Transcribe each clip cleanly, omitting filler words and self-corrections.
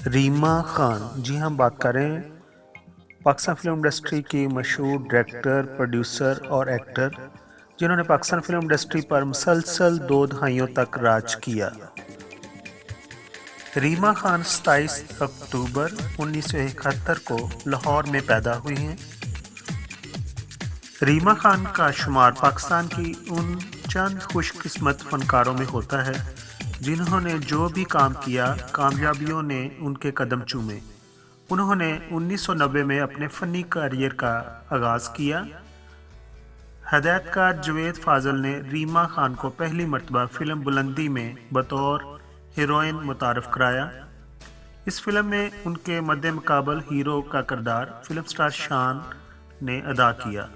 रीमा खान, जी हम बात करें पाकिस्तान फिल्म इंडस्ट्री की मशहूर डायरेक्टर, प्रोड्यूसर और एक्टर जिन्होंने पाकिस्तान फिल्म इंडस्ट्री पर मुसलसल 2 दहाइयों तक राज किया। रीमा खान 27 अक्टूबर 1971 को लाहौर में पैदा हुई हैं। रीमा खान का शुमार पाकिस्तान की उन चंद खुशकिस्मत फनकारों में होता है जिन्होंने जो भी काम किया कामयाबियों ने उनके कदम चूमे। उन्होंने 1990 में अपने फ़नी करियर का आगाज़ किया। हदायतकार जावेद फाजल ने रीमा खान को पहली मर्तबा फ़िल्म बुलंदी में बतौर हीरोइन मुतारफ़ कराया। इस फिल्म में उनके मद्दे मुकाबल हीरो का किरदार फिल्म स्टार शान ने अदा किया।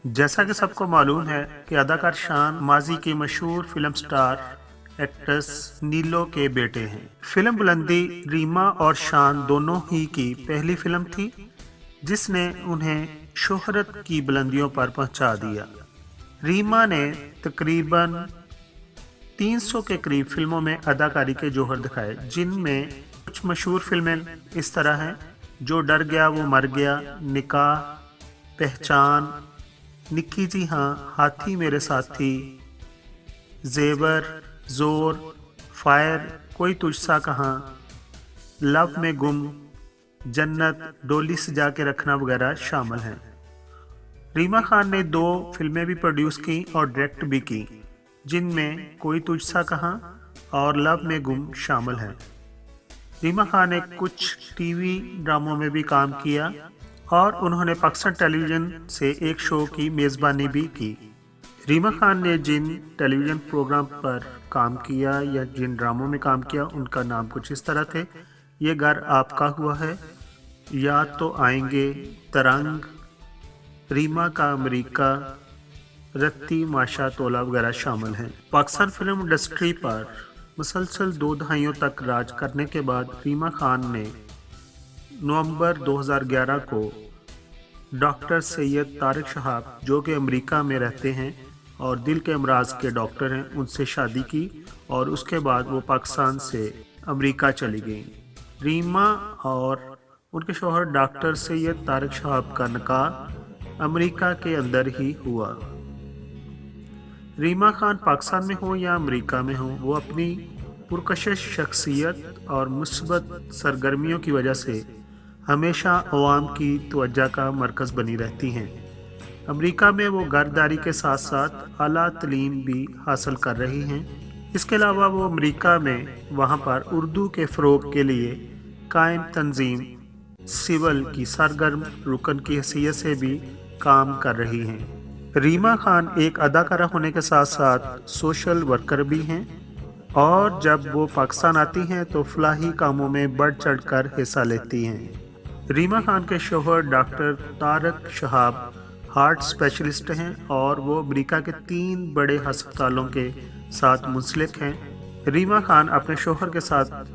जैसा कि सबको मालूम है कि अदाकार शान माजी की मशहूर फिल्म स्टार एक्ट्रेस नीलो के बेटे हैं। फिल्म बुलंदी रीमा और शान दोनों ही की पहली फिल्म थी जिसने उन्हें शोहरत की बुलंदियों पर पहुंचा दिया। रीमा ने तकरीबन 300 के करीब फिल्मों में अदाकारी के जौहर दिखाए, जिनमें कुछ मशहूर फिल्में इस तरह हैं: जो डर गया वो मर गया, निकाह, पहचान, निक्की जी हाँ, हाथी मेरे साथी, जेवर, जोर, फायर, कोई तुझसा कहाँ, लव में गुम, जन्नत, डोली सजा के रखना वगैरह शामिल हैं। रीमा खान ने 2 फिल्में भी प्रोड्यूस की और डायरेक्ट भी की, जिनमें कोई तुझसा कहाँ और लव में गुम शामिल हैं। रीमा खान ने कुछ टीवी ड्रामों में भी काम किया और उन्होंने पाकिस्तान टेलीविज़न से एक शो की मेज़बानी भी की। रीमा खान ने जिन टेलीविज़न प्रोग्राम पर काम किया या जिन ड्रामों में काम किया उनका नाम कुछ इस तरह थे: ये घर आपका हुआ है, याद तो आएंगे, तरंग, रीमा का अमेरिका, रत्ती माशा तोला वगैरह शामिल हैं। पाकिस्तान फिल्म इंडस्ट्री पर मुसलसल 2 दहाइयों तक राज करने के बाद रीमा खान ने नवंबर 2011 को डॉक्टर सैयद तारिक शहाब, जो कि अमेरिका में रहते हैं और दिल के अमराज के डॉक्टर हैं, उनसे शादी की और उसके बाद वो पाकिस्तान से अमेरिका चली गई। रीमा और उनके शौहर डॉक्टर सैयद तारिक शहाब का निकाह अमेरिका के अंदर ही हुआ। रीमा खान पाकिस्तान में हो या अमेरिका में हो, वो अपनी पुरकशिश शख्सियत और मुस्बत सरगर्मियों की वजह से हमेशा अवाम की तवज्जो का मरकज़ बनी रहती हैं। अमेरिका में वो घरदारी के साथ साथ आला तालीम भी हासिल कर रही हैं। इसके अलावा वो अमेरिका में वहाँ पर उर्दू के फ़रोग़ के लिए कायम तंजीम सिविल की सरगर्म रुकन की हैसियत से भी काम कर रही हैं। रीमा खान एक अदाकारा होने के साथ साथ सोशल वर्कर भी हैं और जब वो पाकिस्तान आती हैं तो फलाही कामों में बढ़ चढ़ कर हिस्सा लेती हैं। रीमा खान के शौहर doctor Tariq Shahab heart specialist हैं और वो अमेरिका के 3 बड़े हस्पतालों के साथ मुंसलिक हैं। रीमा खान अपने शौहर के साथ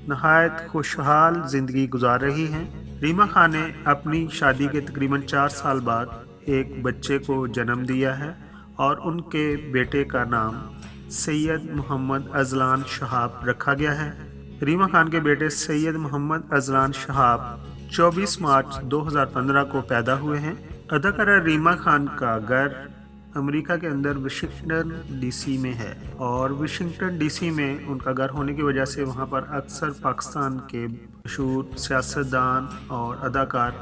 नहायत खुशहाल ज़िंदगी गुजार रही हैं। रीमा खान ने अपनी शादी के तकरीबन 4 साल बाद एक बच्चे को जन्म दिया है और उनके बेटे का नाम सैयद मोहम्मद अजलान शहाब रखा गया है। रीमा खान के बेटे सैयद मोहम्मद अजलान शहाब 24 मार्च 2015 को पैदा हुए हैं। अदाकारा रीमा खान का घर अमेरिका के अंदर वाशिंगटन डीसी में है और वाशिंगटन डीसी में उनका घर होने की वजह से वहाँ पर अक्सर पाकिस्तान के मशहूर सियासतदान और अदाकार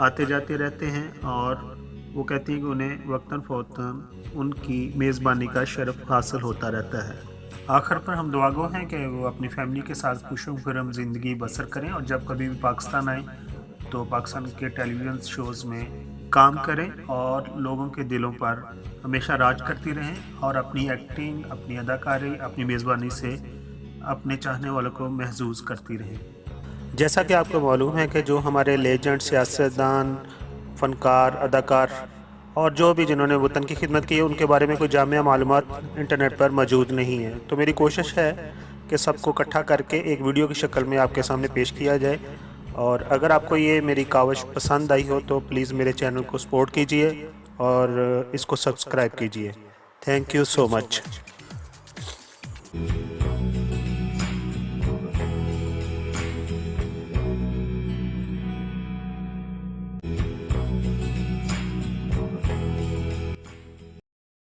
आते जाते रहते हैं और वो कहती हैं कि उन्हें वक्तन फ़ौतन उनकी मेज़बानी का शरफ़ हासिल होता रहता है। आखिर पर हम दुआगो हैं कि वो अपनी फैमिली के साथ खुशो खुर्रम ज़िंदगी बसर करें और जब कभी भी पाकिस्तान आएँ तो पाकिस्तान के टेलीविज़न शोज़ में काम करें और लोगों के दिलों पर हमेशा राज करती रहें और अपनी एक्टिंग, अपनी अदाकारी, अपनी मेज़बानी से अपने चाहने वालों को महसूस करती रहें। जैसा कि आपको मालूम है कि जो हमारे लेजेंड सियासतदान, फ़नकार, अदाकार और जो भी जिन्होंने वतन की खिदमत की है उनके बारे में कोई जामिया मालूमात इंटरनेट पर मौजूद नहीं है, तो मेरी कोशिश है कि सबको इकट्ठा करके एक वीडियो की शक्ल में आपके सामने पेश किया जाए। और अगर आपको ये मेरी काविश पसंद आई हो तो प्लीज़ मेरे चैनल को सपोर्ट कीजिए और इसको सब्सक्राइब कीजिए। Thank you so much.